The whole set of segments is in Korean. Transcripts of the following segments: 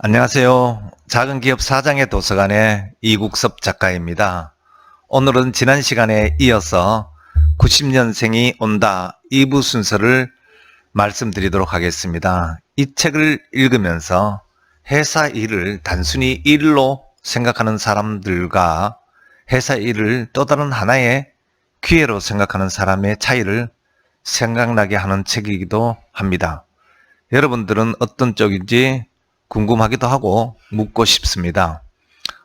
안녕하세요. 작은기업 사장의 도서관의 이국섭 작가입니다. 오늘은 지난 시간에 이어서 90년생이 온다 2부 순서를 말씀드리도록 하겠습니다. 이 책을 읽으면서 회사 일을 단순히 일로 생각하는 사람들과 회사 일을 또 다른 하나의 기회로 생각하는 사람의 차이를 생각나게 하는 책이기도 합니다. 여러분들은 어떤 쪽인지 궁금하기도 하고 묻고 싶습니다.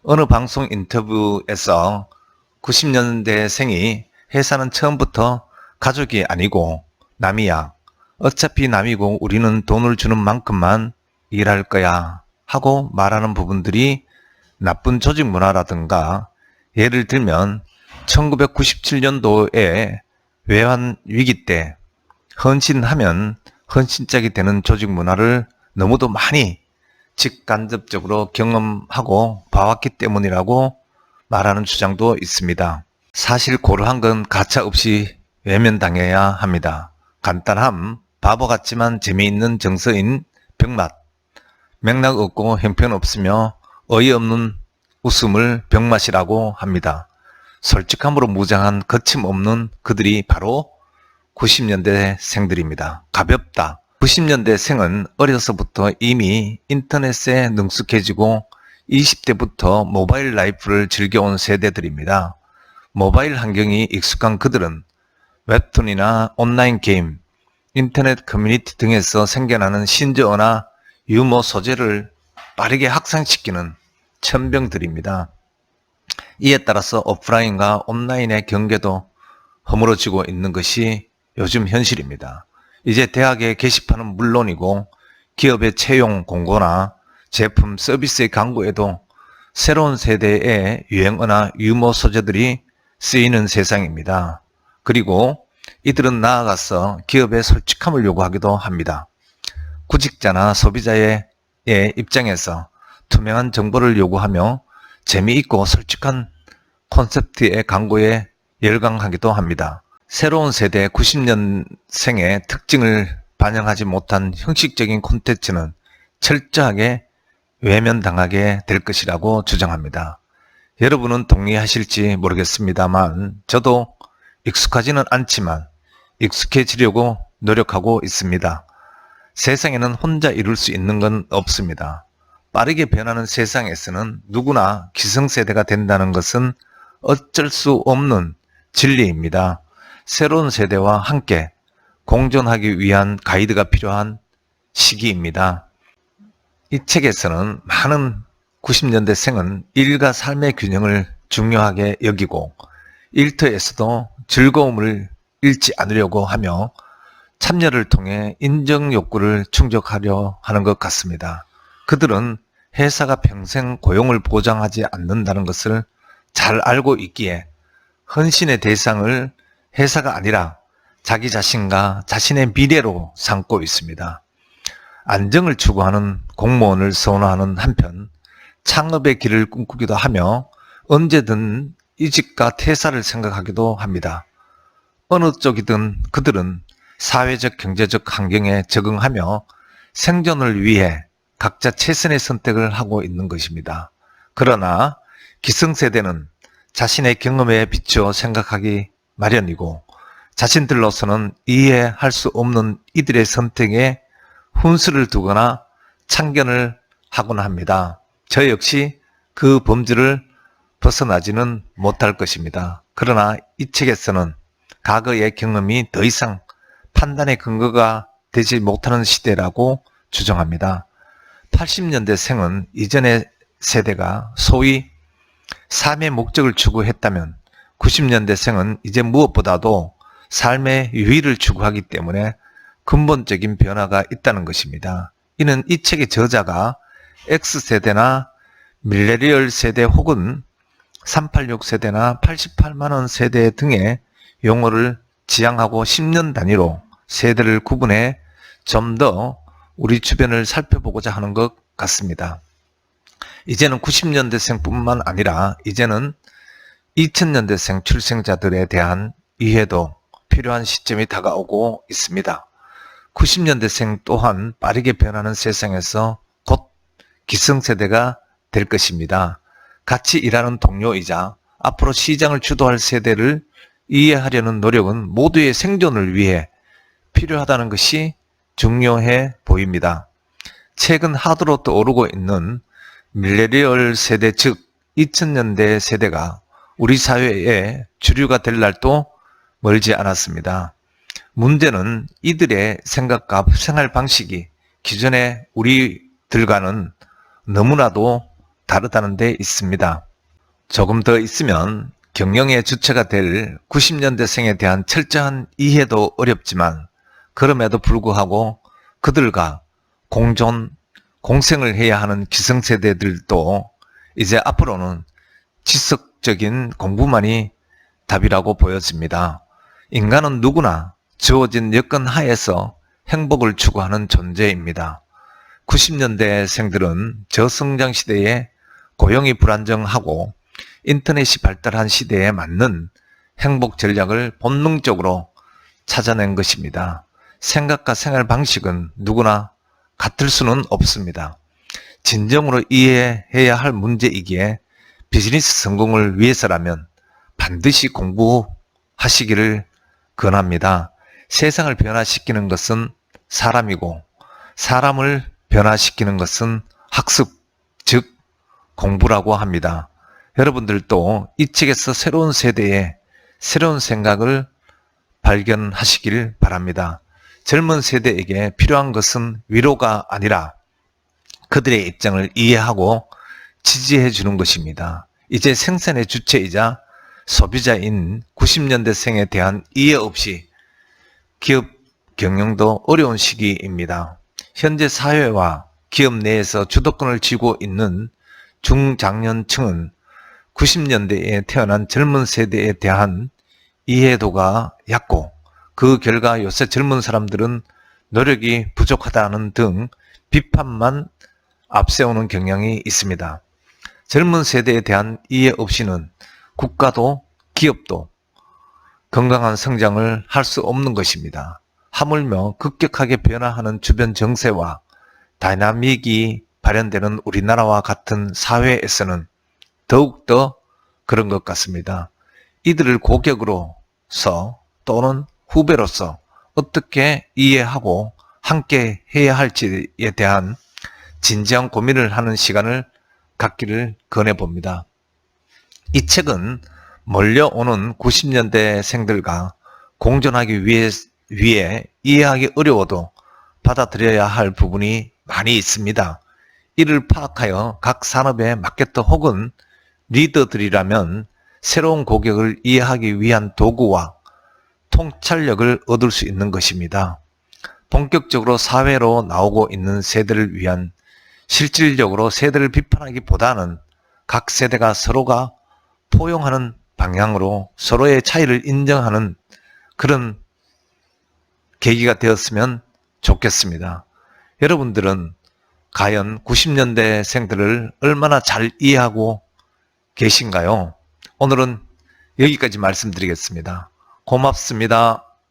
어느 방송 인터뷰에서 90년대생이 회사는 처음부터 가족이 아니고 남이야. 어차피 남이고 우리는 돈을 주는 만큼만 일할 거야 하고 말하는 부분들이 나쁜 조직 문화라든가, 예를 들면 1997년도에 외환 위기 때 헌신하면 헌신짝이 되는 조직 문화를 너무도 많이 직간접적으로 경험하고 봐왔기 때문이라고 말하는 주장도 있습니다. 사실 고루한 건 가차없이 외면당해야 합니다. 간단함, 바보 같지만 재미있는 정서인 병맛, 맥락 없고 형편없으며 어이없는 웃음을 병맛이라고 합니다. 솔직함으로 무장한 거침없는 그들이 바로 90년대생들입니다. 가볍다. 90년대생은 어려서부터 이미 인터넷에 능숙해지고 20대부터 모바일 라이프를 즐겨온 세대들입니다. 모바일 환경이 익숙한 그들은 웹툰이나 온라인 게임, 인터넷 커뮤니티 등에서 생겨나는 신조어나 유머 소재를 빠르게 확산시키는 천병들입니다. 이에 따라서 오프라인과 온라인의 경계도 허물어지고 있는 것이 요즘 현실입니다. 이제 대학의 게시판은 물론이고 기업의 채용 공고나 제품 서비스의 광고에도 새로운 세대의 유행어나 유머 소재들이 쓰이는 세상입니다. 그리고 이들은 나아가서 기업의 솔직함을 요구하기도 합니다. 구직자나 소비자의 입장에서 투명한 정보를 요구하며 재미있고 솔직한 콘셉트의 광고에 열광하기도 합니다. 새로운 세대 90년생의 특징을 반영하지 못한 형식적인 콘텐츠는 철저하게 외면당하게 될 것이라고 주장합니다. 여러분은 동의하실지 모르겠습니다만 저도 익숙하지는 않지만 익숙해지려고 노력하고 있습니다. 세상에는 혼자 이룰 수 있는 건 없습니다. 빠르게 변하는 세상에서는 누구나 기성세대가 된다는 것은 어쩔 수 없는 진리입니다. 새로운 세대와 함께 공존하기 위한 가이드가 필요한 시기입니다. 이 책에서는 많은 90년대생은 일과 삶의 균형을 중요하게 여기고 일터에서도 즐거움을 잃지 않으려고 하며 참여를 통해 인정 욕구를 충족하려 하는 것 같습니다. 그들은 회사가 평생 고용을 보장하지 않는다는 것을 잘 알고 있기에 헌신의 대상을 회사가 아니라 자기 자신과 자신의 미래로 삼고 있습니다. 안정을 추구하는 공무원을 선호하는 한편 창업의 길을 꿈꾸기도 하며 언제든 이직과 퇴사를 생각하기도 합니다. 어느 쪽이든 그들은 사회적 경제적 환경에 적응하며 생존을 위해 각자 최선의 선택을 하고 있는 것입니다. 그러나 기성세대는 자신의 경험에 비추어 생각하기 마련이고 자신들로서는 이해할 수 없는 이들의 선택에 훈수를 두거나 참견을 하곤 합니다. 저 역시 그 범주를 벗어나지는 못할 것입니다. 그러나 이 책에서는 과거의 경험이 더 이상 판단의 근거가 되지 못하는 시대라고 주장합니다. 80년대생은 이전의 세대가 소위 삶의 목적을 추구했다면 90년대생은 이제 무엇보다도 삶의 유의를 추구하기 때문에 근본적인 변화가 있다는 것입니다. 이는 이 책의 저자가 X세대나 밀레니얼 세대 혹은 386 세대나 88만원 세대 등의 용어를 지향하고 10년 단위로 세대를 구분해 좀 더 우리 주변을 살펴보고자 하는 것 같습니다. 이제는 90년대생뿐만 아니라 이제는 2000년대생 출생자들에 대한 이해도 필요한 시점이 다가오고 있습니다. 90년대생 또한 빠르게 변하는 세상에서 곧 기성세대가 될 것입니다. 같이 일하는 동료이자 앞으로 시장을 주도할 세대를 이해하려는 노력은 모두의 생존을 위해 필요하다는 것이 중요해 보입니다. 최근 하드로 떠오르고 있는 밀레니얼 세대 즉 2000년대 세대가 우리 사회의 주류가 될 날도 멀지 않았습니다. 문제는 이들의 생각과 생활 방식이 기존의 우리들과는 너무나도 다르다는 데 있습니다. 조금 더 있으면 경영의 주체가 될 90년대생에 대한 철저한 이해도 어렵지만 그럼에도 불구하고 그들과 공생을 해야 하는 기성세대들도 이제 앞으로는 지속적인 공부만이 답이라고 보여집니다. 인간은 누구나 주어진 여건 하에서 행복을 추구하는 존재입니다. 90년대생들은 저성장 시대에 고용이 불안정하고 인터넷이 발달한 시대에 맞는 행복 전략을 본능적으로 찾아낸 것입니다. 생각과 생활 방식은 누구나 같을 수는 없습니다. 진정으로 이해해야 할 문제이기에 비즈니스 성공을 위해서라면 반드시 공부하시기를 권합니다. 세상을 변화시키는 것은 사람이고 사람을 변화시키는 것은 학습, 즉 공부라고 합니다. 여러분들도 이 책에서 새로운 세대의 새로운 생각을 발견하시길 바랍니다. 젊은 세대에게 필요한 것은 위로가 아니라 그들의 입장을 이해하고 지지해 주는 것입니다. 이제 생산의 주체이자 소비자인 90년대생에 대한 이해 없이 기업 경영도 어려운 시기입니다. 현재 사회와 기업 내에서 주도권을 쥐고 있는 중장년층은 90년대에 태어난 젊은 세대에 대한 이해도가 얕고 그 결과 요새 젊은 사람들은 노력이 부족하다는 등 비판만 앞세우는 경향이 있습니다. 젊은 세대에 대한 이해 없이는 국가도 기업도 건강한 성장을 할 수 없는 것입니다. 하물며 급격하게 변화하는 주변 정세와 다이나믹이 발현되는 우리나라와 같은 사회에서는 더욱더 그런 것 같습니다. 이들을 고객으로서 또는 후배로서 어떻게 이해하고 함께 해야 할지에 대한 진지한 고민을 하는 시간을 갖기를 권해봅니다. 이 책은 몰려오는 90년대생들과 공존하기 위해 이해하기 어려워도 받아들여야 할 부분이 많이 있습니다. 이를 파악하여 각 산업의 마케터 혹은 리더들이라면 새로운 고객을 이해하기 위한 도구와 통찰력을 얻을 수 있는 것입니다. 본격적으로 사회로 나오고 있는 세대를 위한 실질적으로 세대를 비판하기보다는 각 세대가 서로가 포용하는 방향으로 서로의 차이를 인정하는 그런 계기가 되었으면 좋겠습니다. 여러분들은 과연 90년대생들을 얼마나 잘 이해하고 계신가요? 오늘은 여기까지 말씀드리겠습니다. 고맙습니다.